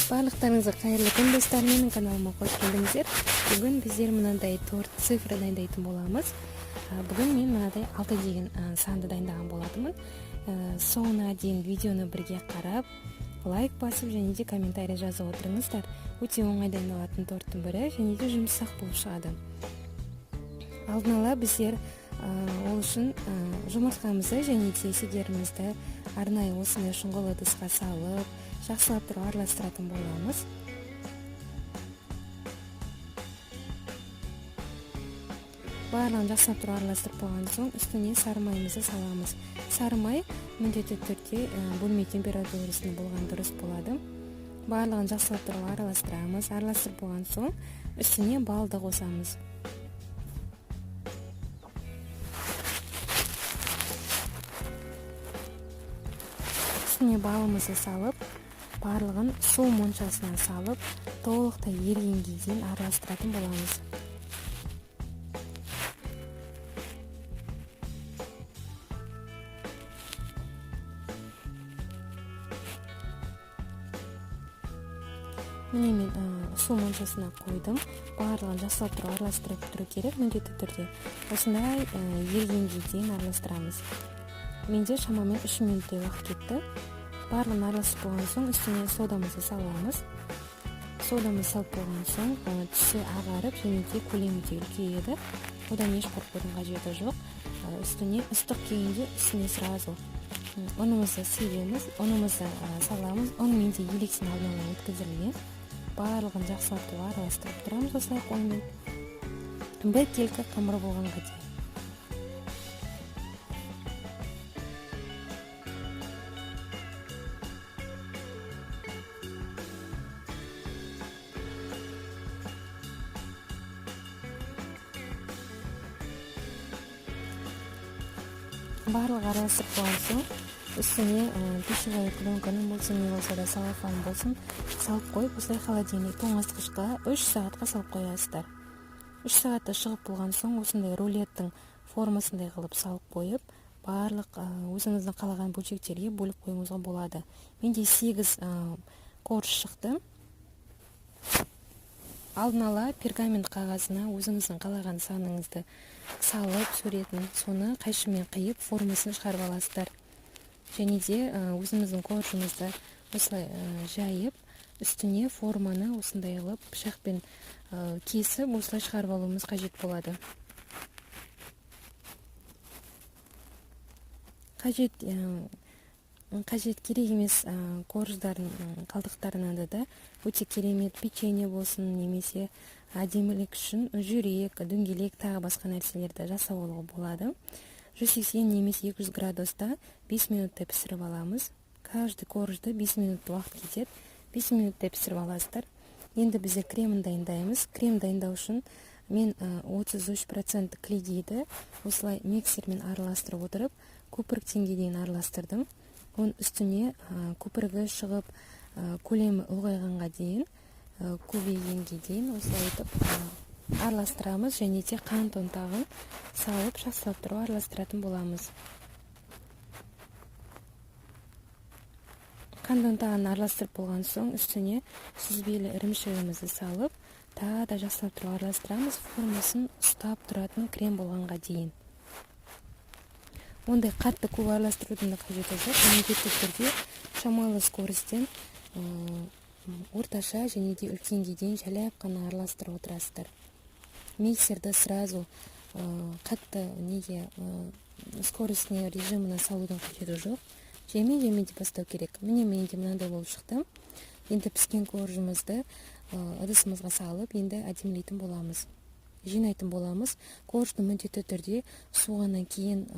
Барлықтарыңызға қайырлы күн достар, менің каналыма қош келдіңіздер. Бүгін біздер мынандай торт цифры дайындайтын боламыз. Бүгін мен мынадай 6 деген санды дайындаған болатынмын. Соңына дейін видеоны бірге қарап, лайк басып және де комментарий жазып отырыңыздар. Өте оңай дайындалатын торттың бірі және де жұмсақ болып шығады. Алдын ала біздер ол үшін жұмыртқамызды және де сигерімізді арнайы осындай шұңғыл ыдысқа салып, жақсылап тұрып араластыратын боламыз. Барлығын жақсылап тұрып араластырып болған соң үстіне сары майымызды саламыз. Сары май міндетті түрде бөлме температурасында болған дұрыс болады. Барлығын жақсылап тұрып араластырамыз. Араластырып болған соң үстіне балды қосамыз. Үстіне балымызды салып, барлығын су моншасына салып, толықтай ерігенге дейін араластыратын боламыз. Міне мен су моншасына қойдым. Барлығын жақсылап тұрып араластырып тұру керек, міндетті түрде. Осындай ерігенге дейін араластырамыз. Менде шамамен 3 минуттай уақыт кетті. Барлығын араластырып болған соң үстіне содамызды саламыз. Содамызды салып болған соң түсі ағарып және де көлемі де үлкейеді. Одан еш қорқудың қажеті жоқ. Үстіне ыстық күйінде үстіне сразу ұнымызды сеуеміз, ұнымызды саламыз. Ұн менде електен алдын ала өткізілген. Барлығын жақсылап тұрып араластырып тұрамыз осылай қолмен. Бір келкі қамыр болғанға дейін. Барлығы араластырып болған соң үстіне пищевая пленканы болсын, не болса да салафан болсын салып қойып, осылай холодильник тоңазытқышқа 3 сағатқа салып қоясыздар. 3 сағатта шығып болған соң осындай рулеттің формасындай қылып салып қойып, барлық өзіңіздің қалаған бөлшектерге бөліп қоюыңызға болады. Менде 8 корж шықты. Алдын ала пергамент қағазына өзіңіздің қалаған саныңызды салып, суретін, соны қайшымен қиып, формасын шығарып аласыздар. Және де өзіміздің коржымызды осылай жайып, үстіне форманы осындай қылып, пышақпен кесіп, осылай шығарып алуымыз қажет болады. Қажет керек емес корждардың қалдықтарынан да өте керемет печенье болсын, немесе әдемілік үшін жүрек, дөңгелек, тағы басқа нәрселерді жасауға болады. 180 немесе 200 градуста 5 минутта пісіріп аламыз. Каждый коржды 5 минут уақыт кетеді. 5 минутта пісіріп аласыздар. Енді біздер кремін дайындаймыз. Крем дайындау үшін мен 33% клейгейді осылай миксермен араластырып отырып, көпіріктенге дейін араластырдым. Оның үстіне көпірігі шығып, көлемі ұлғайғанға дейін, көбейгенге дейін осылай етіп араластырамыз және де қант ұнтағын салып, жақсылап тұрып араластыратын боламыз. Қант ұнтағын араластырып болған соң үстіне сүзбелі ірімшігімізді салып, тағы да жақсылап тұрып араластырамыз, формасын ұстап тұратын крем болғанға дейін. Ондай қатты көп араластырудың да қажеті жоқ. Міндетті түрде шамалы скоростен орташа және де үлкенге дейін жайлап қана араластырып отырасыздар. Миксерді сразу қатты скоростный режиміне салудың қажеті жоқ. Жеме-жеме де бастау керек. Менде мынандай болып шықты. Енді піскен коржымызды ыдысымызға салып, енді әдемілейтін боламыз. Жинайтын боламыз. Коржды міндетті түрде суғаннан кейін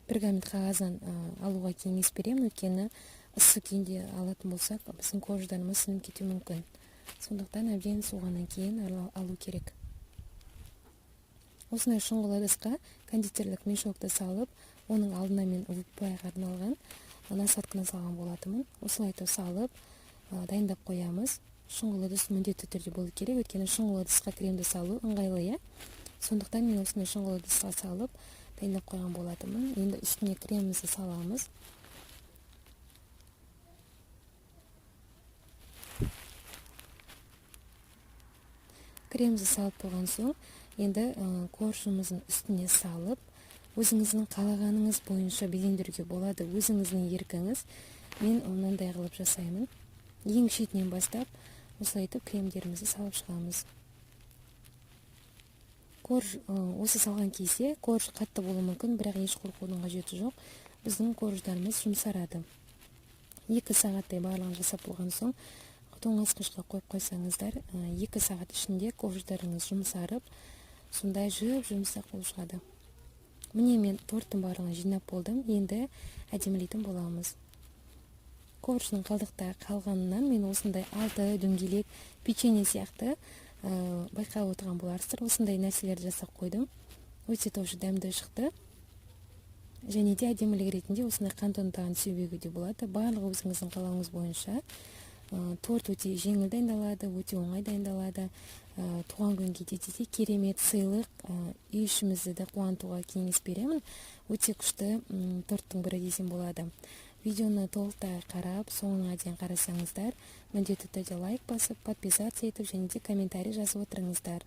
пергамент қағаздан алуға кеңес беремін, өйткені ыссы күйінде алатын болсақ, біздің корждарымыз сынып кетуі мүмкін. Сондықтан әбден суғаннан кейін алу керек. Осындай шұңғыл ыдысқа кондитерлік мешокты салып, оның алдына мен ұлытпайға арналған насадканы салған болатынмын. Осылай салып, дайындап қоямыз. Шұңғыл ыдыс міндетті түрде болу керек, өйткені шұңғыл ыдысқа кремді салу ыңғайлы. Сондықтан мен осындай шұңғыл ыдысқа салып, дайындап қойған болатынмын. Енді үстіне кремімізді саламыз. кремді салып болған соң, енді коржымыздың үстіне салып, өзіңіздің қалағаныңыз бойынша безендіруге болады, өзіңіздің еркіңіз. Мен мынандай қылып жасаймын. Ең шетінен бастап, осылай етіп кремдерімізді салып шығамыз. Корж осы салған кезде корж қатты болуы мүмкін, бірақ еш қорқудың қажеті жоқ. Біздің корждарымыз жұмсарады. 2 сағаттай барлығын жасап болған соң, тоңазытқышқа қойып қойсаңыздар, 2 сағат ішінде корждарыңыз жұмсарып, сондай жұмсақ болып шығады. Міне мен торттың барлығын жинап болдым. Енді әдемілейтін боламыз. Корждың қалдықтары қалғанынан мен осындай 6 дөңгелек печенье сияқты байқап отырған боларсыздар. Осындай нәрселерді жасап қойдым. Өте тоже дәмді шықты. Және де әдемілік ретінде осындай қант ұнтағын себуге де болады. Барлығы өзіңіздің қалауыңыз бойынша. Торт өте жеңіл дайындалады, өте оңай дайындалады. Туған күнге де керемет сыйлық, үй ішімізді де қуантуға кеңес беремін. Өте күшті торттың бірі десем болады. Видеоны толықтай қарап, соңына дейін қарасаңыздар, міндетті түрде лайк басып, подписаться етіп, және де комментарий жазып отырыңыздар.